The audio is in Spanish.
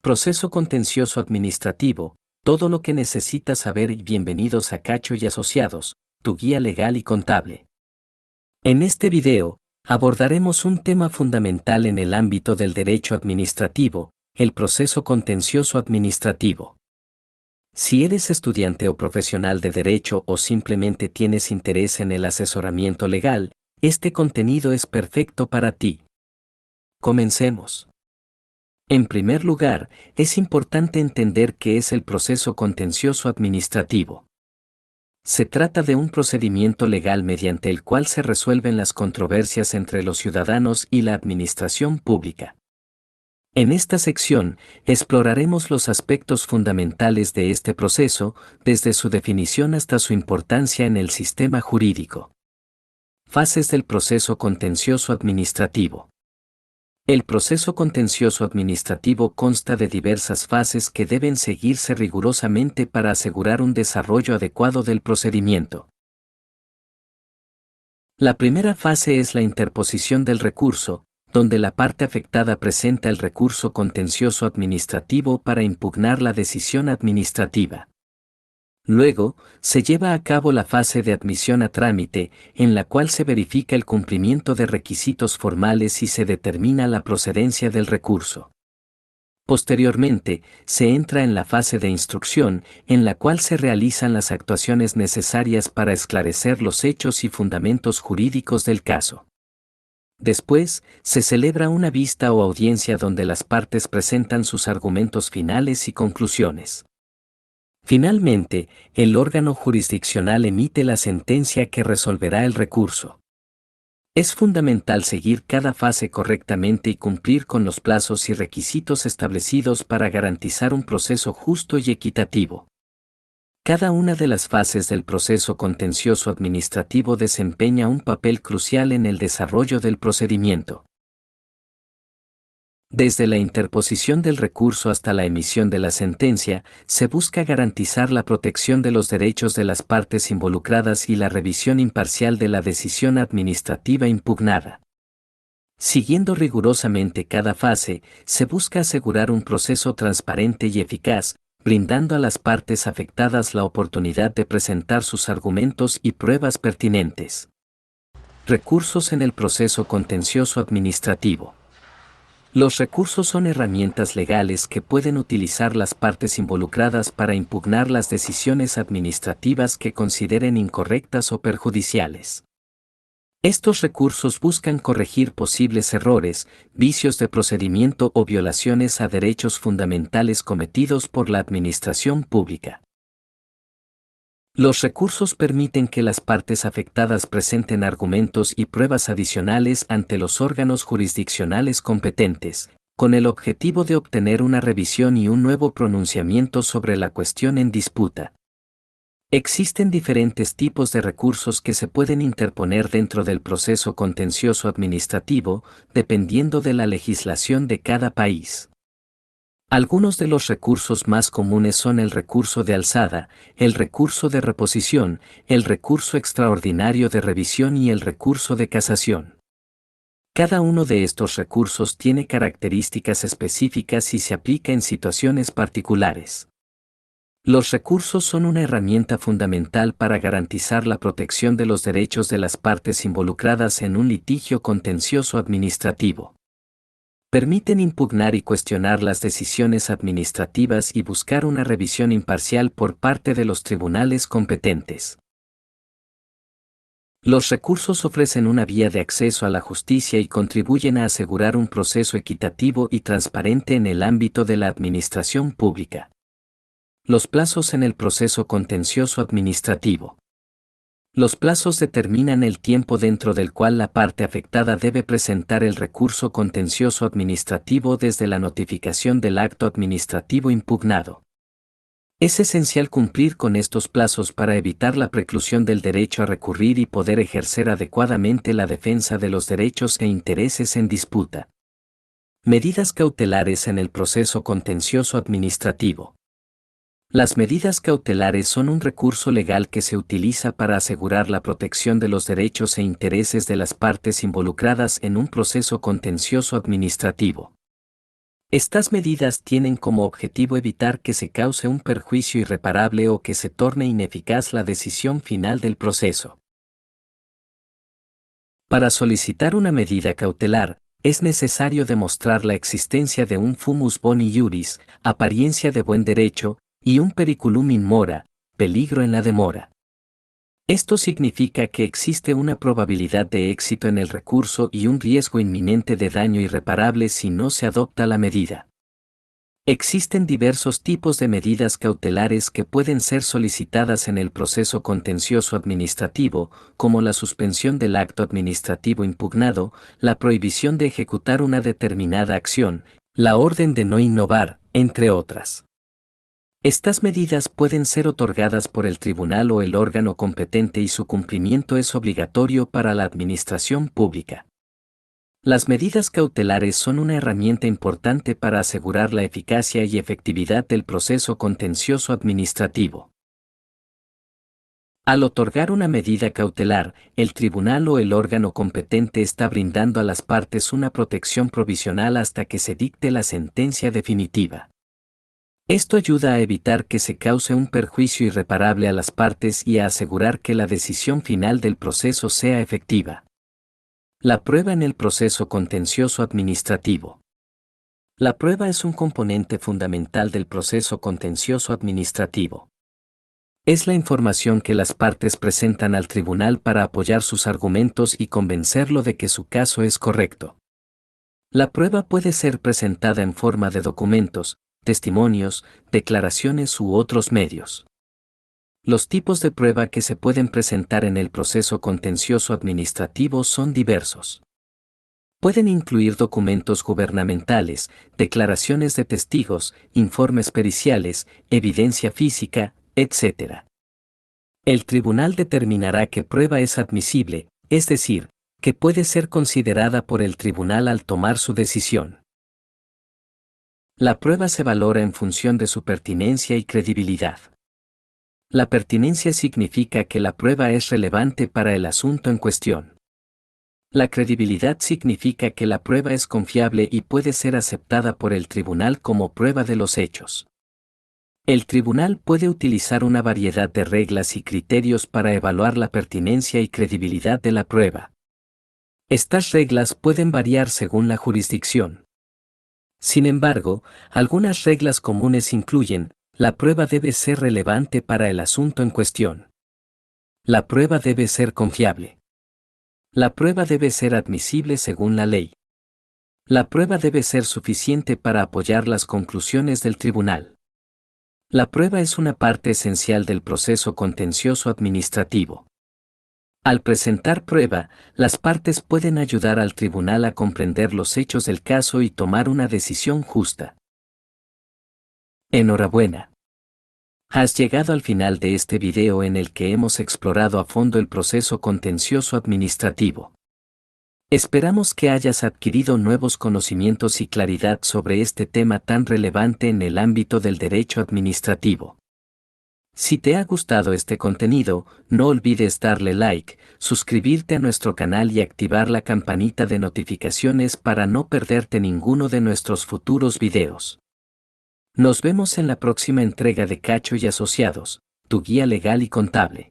Proceso contencioso administrativo, todo lo que necesitas saber y bienvenidos a Cacho y Asociados, tu guía legal y contable. En este video, abordaremos un tema fundamental en el ámbito del derecho administrativo, el proceso contencioso administrativo. Si eres estudiante o profesional de derecho o simplemente tienes interés en el asesoramiento legal, este contenido es perfecto para ti. Comencemos. En primer lugar, es importante entender qué es el proceso contencioso administrativo. Se trata de un procedimiento legal mediante el cual se resuelven las controversias entre los ciudadanos y la administración pública. En esta sección, exploraremos los aspectos fundamentales de este proceso, desde su definición hasta su importancia en el sistema jurídico. Fases del proceso contencioso administrativo. El proceso contencioso administrativo consta de diversas fases que deben seguirse rigurosamente para asegurar un desarrollo adecuado del procedimiento. La primera fase es la interposición del recurso, donde la parte afectada presenta el recurso contencioso administrativo para impugnar la decisión administrativa. Luego, se lleva a cabo la fase de admisión a trámite, en la cual se verifica el cumplimiento de requisitos formales y se determina la procedencia del recurso. Posteriormente, se entra en la fase de instrucción, en la cual se realizan las actuaciones necesarias para esclarecer los hechos y fundamentos jurídicos del caso. Después, se celebra una vista o audiencia donde las partes presentan sus argumentos finales y conclusiones. Finalmente, el órgano jurisdiccional emite la sentencia que resolverá el recurso. Es fundamental seguir cada fase correctamente y cumplir con los plazos y requisitos establecidos para garantizar un proceso justo y equitativo. Cada una de las fases del proceso contencioso administrativo desempeña un papel crucial en el desarrollo del procedimiento. Desde la interposición del recurso hasta la emisión de la sentencia, se busca garantizar la protección de los derechos de las partes involucradas y la revisión imparcial de la decisión administrativa impugnada. Siguiendo rigurosamente cada fase, se busca asegurar un proceso transparente y eficaz, brindando a las partes afectadas la oportunidad de presentar sus argumentos y pruebas pertinentes. Recursos en el proceso contencioso administrativo. Los recursos son herramientas legales que pueden utilizar las partes involucradas para impugnar las decisiones administrativas que consideren incorrectas o perjudiciales. Estos recursos buscan corregir posibles errores, vicios de procedimiento o violaciones a derechos fundamentales cometidos por la administración pública. Los recursos permiten que las partes afectadas presenten argumentos y pruebas adicionales ante los órganos jurisdiccionales competentes, con el objetivo de obtener una revisión y un nuevo pronunciamiento sobre la cuestión en disputa. Existen diferentes tipos de recursos que se pueden interponer dentro del proceso contencioso administrativo, dependiendo de la legislación de cada país. Algunos de los recursos más comunes son el recurso de alzada, el recurso de reposición, el recurso extraordinario de revisión y el recurso de casación. Cada uno de estos recursos tiene características específicas y se aplica en situaciones particulares. Los recursos son una herramienta fundamental para garantizar la protección de los derechos de las partes involucradas en un litigio contencioso administrativo. Permiten impugnar y cuestionar las decisiones administrativas y buscar una revisión imparcial por parte de los tribunales competentes. Los recursos ofrecen una vía de acceso a la justicia y contribuyen a asegurar un proceso equitativo y transparente en el ámbito de la administración pública. Los plazos en el proceso contencioso administrativo. Los plazos determinan el tiempo dentro del cual la parte afectada debe presentar el recurso contencioso administrativo desde la notificación del acto administrativo impugnado. Es esencial cumplir con estos plazos para evitar la preclusión del derecho a recurrir y poder ejercer adecuadamente la defensa de los derechos e intereses en disputa. Medidas cautelares en el proceso contencioso administrativo. Las medidas cautelares son un recurso legal que se utiliza para asegurar la protección de los derechos e intereses de las partes involucradas en un proceso contencioso administrativo. Estas medidas tienen como objetivo evitar que se cause un perjuicio irreparable o que se torne ineficaz la decisión final del proceso. Para solicitar una medida cautelar, es necesario demostrar la existencia de un fumus boni iuris, apariencia de buen derecho, y un periculum in mora, peligro en la demora. Esto significa que existe una probabilidad de éxito en el recurso y un riesgo inminente de daño irreparable si no se adopta la medida. Existen diversos tipos de medidas cautelares que pueden ser solicitadas en el proceso contencioso administrativo, como la suspensión del acto administrativo impugnado, la prohibición de ejecutar una determinada acción, la orden de no innovar, entre otras. Estas medidas pueden ser otorgadas por el tribunal o el órgano competente y su cumplimiento es obligatorio para la administración pública. Las medidas cautelares son una herramienta importante para asegurar la eficacia y efectividad del proceso contencioso administrativo. Al otorgar una medida cautelar, el tribunal o el órgano competente está brindando a las partes una protección provisional hasta que se dicte la sentencia definitiva. Esto ayuda a evitar que se cause un perjuicio irreparable a las partes y a asegurar que la decisión final del proceso sea efectiva. La prueba en el proceso contencioso administrativo. La prueba es un componente fundamental del proceso contencioso administrativo. Es la información que las partes presentan al tribunal para apoyar sus argumentos y convencerlo de que su caso es correcto. La prueba puede ser presentada en forma de documentos, testimonios, declaraciones u otros medios. Los tipos de prueba que se pueden presentar en el proceso contencioso administrativo son diversos. Pueden incluir documentos gubernamentales, declaraciones de testigos, informes periciales, evidencia física, etc. El tribunal determinará qué prueba es admisible, es decir, que puede ser considerada por el tribunal al tomar su decisión. La prueba se valora en función de su pertinencia y credibilidad. La pertinencia significa que la prueba es relevante para el asunto en cuestión. La credibilidad significa que la prueba es confiable y puede ser aceptada por el tribunal como prueba de los hechos. El tribunal puede utilizar una variedad de reglas y criterios para evaluar la pertinencia y credibilidad de la prueba. Estas reglas pueden variar según la jurisdicción. Sin embargo, algunas reglas comunes incluyen: la prueba debe ser relevante para el asunto en cuestión. La prueba debe ser confiable. La prueba debe ser admisible según la ley. La prueba debe ser suficiente para apoyar las conclusiones del tribunal. La prueba es una parte esencial del proceso contencioso administrativo. Al presentar prueba, las partes pueden ayudar al tribunal a comprender los hechos del caso y tomar una decisión justa. Enhorabuena. Has llegado al final de este video en el que hemos explorado a fondo el proceso contencioso administrativo. Esperamos que hayas adquirido nuevos conocimientos y claridad sobre este tema tan relevante en el ámbito del derecho administrativo. Si te ha gustado este contenido, no olvides darle like, suscribirte a nuestro canal y activar la campanita de notificaciones para no perderte ninguno de nuestros futuros videos. Nos vemos en la próxima entrega de Cacho y Asociados, tu guía legal y contable.